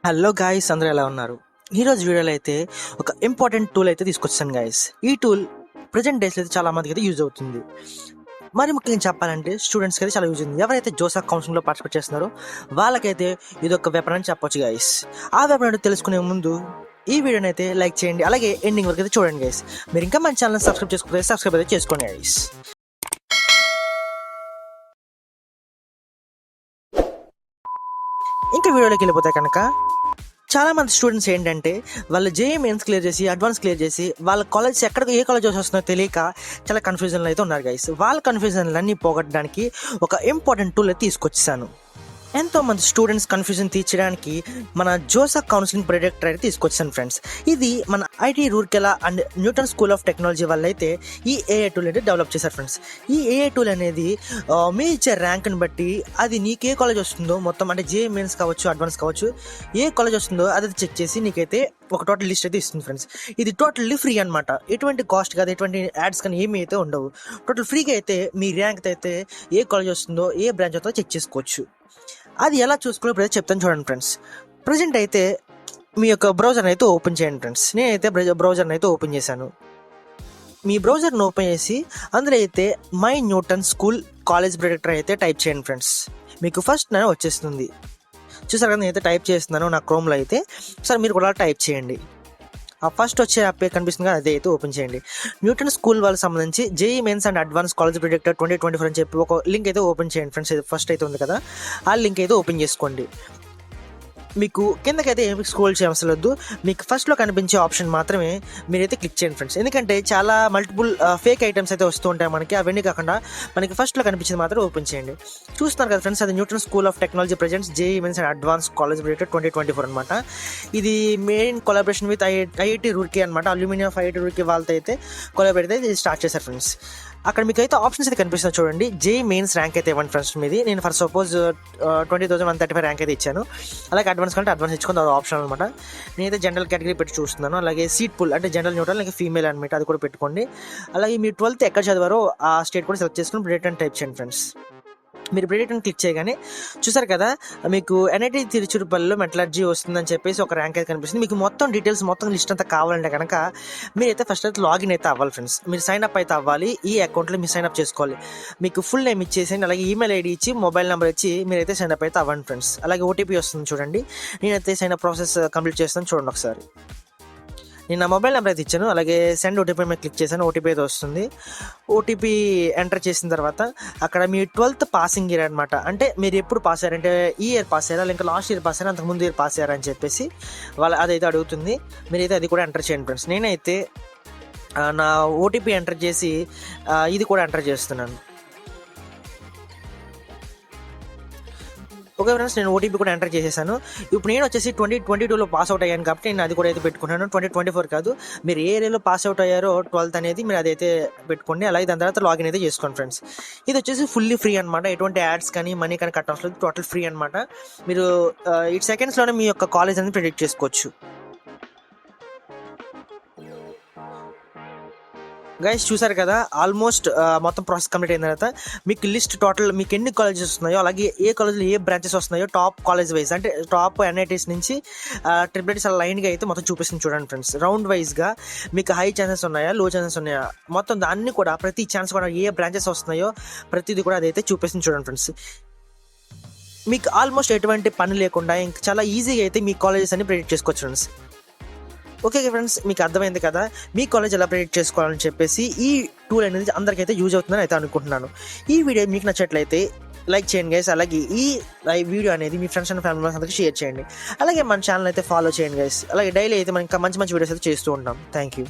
Hello guys, అందరూ ఎలా ఉన్నారు? ఈరోజు వీడియోలో అయితే ఒక ఇంపార్టెంట్ టూల్ అయితే తీసుకొచ్చాను గాయ్స్. ఈ టూల్ ప్రజెంట్ డేస్లో అయితే చాలా మందికి అయితే యూజ్ అవుతుంది. మరి ముఖ్యంగా చెప్పాలంటే స్టూడెంట్స్కి అయితే చాలా యూజ్ ఉంది. ఎవరైతే జోసా కౌన్సిలింగ్లో పార్టిసిపేట్ చేస్తున్నారో వాళ్ళకైతే ఇది ఒక వెపన్ అని చెప్పొచ్చు గాయ్స్. ఆ వెపన్ అంటే తెలుసుకునే ముందు ఈ వీడియోని అయితే లైక్ చేయండి, అలాగే ఎండింగ్ వరకు అయితే చూడండి గాయ్స్. మీరు ఇంకా మన ఛానల్ సబ్స్క్రైబ్ చేసుకుంటే సబ్స్క్రైబ్ అయితే చేసుకోండి గాయ్స్. ఇంకా వీడియోలోకి వెళ్ళిపోతే కనుక చాలా మంది స్టూడెంట్స్ ఏంటంటే వాళ్ళ జేఈ మెయిన్స్ క్లియర్ చేసి అడ్వాన్స్ క్లియర్ చేసి వాళ్ళ కాలేజ్ ఏ కాలేజ్ వస్తుందో తెలియక చాలా కన్ఫ్యూజన్లో అయితే ఉన్నారు గైస్. వాళ్ళ కన్ఫ్యూజన్లన్నీ పోగొట్టడానికి ఒక ఇంపార్టెంట్ టూల్ అయితే తీసుకొచ్చాను. ఎంతో మంది స్టూడెంట్స్ కన్ఫ్యూజన్ తీర్చడానికి మన జోసా కౌన్సిలింగ్ ప్రొడక్ట్ అయితే తీసుకొచ్చాను ఫ్రెండ్స్. ఇది మన IT Rourkela and Newton School of technology వల్ల అయితే ఈ ఏఐ టూల్ అయితే డెవలప్ చేశారు ఫ్రెండ్స్. ఈ ఏఐ టూల్ అనేది మీ ఇచ్చే ర్యాంక్ని బట్టి అది నీకు ఏ కాలేజ్ వస్తుందో మొత్తం, అంటే జేఈ మెయిన్స్ కావచ్చు అడ్వాన్స్ కావచ్చు, ఏ కాలేజ్ వస్తుందో అది చెక్ చేసి నీకైతే ఒక టోటల్ లిస్ట్ అయితే ఇస్తుంది ఫ్రెండ్స్. ఇది టోటల్లీ ఫ్రీ అనమాట. ఎటువంటి కాస్ట్ కాదు, ఎటువంటి యాడ్స్ కానీ ఏమీ అయితే ఉండవు. టోటల్ ఫ్రీగా అయితే మీ ర్యాంక్ అయితే ఏ కాలేజ్ వస్తుందో ఏ బ్రాంచ్ వస్తుందో చెక్ చేసుకోవచ్చు. అది ఎలా చూసుకోవాలో ఇప్పుడు చెప్తాను చూడండి ఫ్రెండ్స్. ప్రజెంట్ అయితే మీ యొక్క బ్రౌజర్ని అయితే ఓపెన్ చేయండి ఫ్రెండ్స్. నేనైతే బ్రౌజర్ని అయితే ఓపెన్ చేశాను. మీ బ్రౌజర్ని ఓపెన్ చేసి అందులో అయితే my Newton school college protector అయితే టైప్ చేయండి ఫ్రెండ్స్. మీకు ఫస్ట్ నేను వచ్చేస్తుంది. చూసారు కదా, నేనైతే టైప్ చేస్తున్నాను నా క్రోమ్లో అయితే. సరే మీరు కూడా టైప్ చేయండి. ఆ ఫస్ట్ వచ్చే యాప్ కనిపిస్తుంది కదా, అదే అయితే ఓపెన్ చేయండి. న్యూటన్ స్కూల్ వాళ్ళకి సంబంధించి JEE Mains and advance college predictor 2024 అని చెప్పి ఒక లింక్ అయితే ఓపెన్ చేయండి ఫ్రెండ్స్. ఫస్ట్ అయితే ఉంది కదా, ఆ లింక్ అయితే ఓపెన్ చేసుకోండి. మీకు కిందకైతే ఏమి స్క్రోల్ చేయవసలేదు. మీకు ఫస్ట్లో కనిపించే ఆప్షన్ మాత్రమే మీరైతే క్లిక్ చేయండి ఫ్రెండ్స్. ఎందుకంటే చాలా మల్టిపుల్ ఫేక్ ఐటమ్స్ అయితే వస్తూ ఉంటాయి మనకి. అవన్నీ కాకుండా మనకి ఫస్ట్లో కనిపించింది మాత్రం ఓపెన్ చేయండి. చూస్తున్నారు కదా ఫ్రెండ్స్, అది Newton School of Technology presents JEE Mains and advance college predictor 2024 అనమాట. ఇది main collaboration with IIT Roorkee అనమాట. అల్యూమినియం ఆఫ్ ఐఐటి రూర్కీ వాళ్ళతో అయితే కొలాబరేట్ అయితే స్టార్ట్ చేశారు ఫ్రెండ్స్. అక్కడ మీకు అయితే ఆప్షన్స్ అయితే కనిపిస్తుంది చూడండి. జేఈ మెయిన్స్ ర్యాంక్ అయితే ఇవ్వండి ఫ్రెండ్స్ మీది. నేను ఫర్ సపోజ్ 20,135 ర్యాంక్ అయితే ఇచ్చాను. అలాగే అడ్వాన్స్ కంటే అడ్వాన్స్ ఇచ్చుకుంది, అది ఆప్షన్ అనమాట. నేనైతే జనరల్ కేటగిరీ పెట్టి చూస్తున్నాను. అలాగే సీట్ పుల్ అంటే జనరల్ న్యూట్రల్, అలాగే ఫీమేల్ అనమాట, అది కూడా పెట్టుకోండి. అలాగే మీరు 12th ఎక్కడ చదివారో ఆ స్టేట్ కూడా సెలెక్ట్ చేసుకుని రిటర్న్ టైప్ చేయండి ఫ్రెండ్స్. మీరు రిటర్న్ క్లిక్ చేయగానే చూసారు కదా, మీకు ఎన్ఐటి తిరుచురుపల్లిలో మెటలర్జీ వస్తుందని చెప్పేసి ఒక ర్యాంక్ అయితే కనిపిస్తుంది. మీకు మొత్తం డీటెయిల్స్ మొత్తం లిస్ట్ అంతా కావాలంటే కనుక మీరైతే ఫస్ట్ అయితే లాగిన్ అయితే అవ్వాలి ఫ్రెండ్స్. మీరు సైన్ అప్ అయితే అవ్వాలి. ఈ అకౌంట్లో మీరు సైన్ అప్ చేసుకోవాలి. మీకు ఫుల్ నేమ్ ఇచ్చేసేయండి, అలాగే ఈమెయిల్ ఐడి ఇచ్చి మొబైల్ నెంబర్ ఇచ్చి మీరైతే సైన్ అప్ అయితే అవ్వండి ఫ్రెండ్స్. అలాగే ఓటీపీ వస్తుంది చూడండి. నేనైతే సైన్ అప్ ప్రాసెస్ కంప్లీట్ చేస్తాను చూడండి ఒకసారి. నేను నా మొబైల్ నెంబర్ అయితే ఇచ్చాను, అలాగే సెండ్ ఓటీపీ మీద క్లిక్ చేశాను. ఓటీపీ అయితే వస్తుంది. ఓటీపీ ఎంటర్ చేసిన తర్వాత అక్కడ మీ 12th పాసింగ్ ఇయర్ అనమాట. అంటే మీరు ఎప్పుడు పాస్ అయ్యారంటే ఈ ఇయర్ పాస్ అయ్యారా, ఇంకా లాస్ట్ ఇయర్ పాస్ అయ్యారా, అంతకుముందు ఇయర్ పాస్ అయ్యారా అని చెప్పేసి వాళ్ళు అదైతే అడుగుతుంది. మీరైతే అది కూడా ఎంటర్ చేయండి ఫ్రెండ్స్. నేనైతే నా ఓటీపీ ఎంటర్ చేసి ఇది కూడా ఎంటర్ చేస్తున్నాను. ఓకే ఫ్రెండ్స్, నేను ఓటీపీ కూడా ఎంటర్ చేసేసాను. ఇప్పుడు నేను వచ్చేసి 2022లో పాస్ అవుట్ అయ్యాను కాబట్టి నేను అది కూడా అయితే పెట్టుకున్నాను. 2024 కాదు, మీరు ఏ ఏరియాలో పాస్ అవుట్ అయ్యారో 12th అనేది మీరు అదైతే పెట్టుకోండి. అలాగే దాని తర్వాత లాగిన్ అయితే చేసుకోండి ఫ్రెండ్స్. ఇది వచ్చేసి ఫుల్లీ ఫ్రీ అనమాట. ఎటువంటి యాడ్స్ కానీ మనీ కానీ కట్ అవసరం లేదు. టోటల్ ఫ్రీ అనమాట. మీరు 8 సెకండ్స్లోనే మీ యొక్క కాలేజ్ అనేది ప్రెడిక్ట్ చేసుకోవచ్చు. గైస్ చూసారు కదా, ఆల్మోస్ట్ మొత్తం ప్రాసెస్ కంప్లీట్ అయిన తర్వాత మీకు లిస్ట్ టోటల్ మీకు ఎన్ని కాలేజెస్ వస్తున్నాయో, అలాగే ఏ కాలేజ్లో ఏ బ్రాంచెస్ వస్తున్నాయో టాప్ కాలేజ్ వైజ్, అంటే టాప్ ఎన్ఐటీస్ నుంచి ట్రిపుల్ఐటీస్ అలా లైన్గా అయితే మొత్తం చూపిస్తుంది చూడండి ఫ్రెండ్స్. రౌండ్ వైజ్గా మీకు హై ఛాన్సెస్ ఉన్నాయా, లో ఛాన్సెస్ ఉన్నాయా, మొత్తం దాన్ని కూడా ప్రతి ఛాన్స్ కూడా ఏ బ్రాంచెస్ వస్తున్నాయో ప్రతిదీ కూడా అదైతే చూపిస్తుంది చూడండి ఫ్రెండ్స్. మీకు ఆల్మోస్ట్ ఎటువంటి పని లేకుండా ఇంకా చాలా ఈజీగా అయితే మీ కాలేజెస్ అన్ని ప్రెడిక్ట్ చేసుకోవచ్చు ఫ్రెండ్స్. ఓకే ఫ్రెండ్స్, మీకు అర్థమైంది కదా మీ కాలేజ్ ఎలా ప్రెడిక్ట్ చేసుకోవాలని చెప్పేసి. ఈ టూల్ అనేది అందరికైతే యూజ్ అవుతుందని అయితే అనుకుంటున్నాను. ఈ వీడియో మీకు నచ్చట్లయితే లైక్ చేయండి గైస్. అలాగే ఈ వీడియో అనేది మీ ఫ్రెండ్స్ అండ్ ఫ్యామిలీ మెంబర్స్ అందరికీ షేర్ చేయండి. అలాగే మన ఛానల్ అయితే ఫాలో చేయండి గైస్. అలాగే డైలీ అయితే మనం ఇంకా మంచి మంచి వీడియోస్ అయితే చేస్తూ ఉంటాం. Thank you.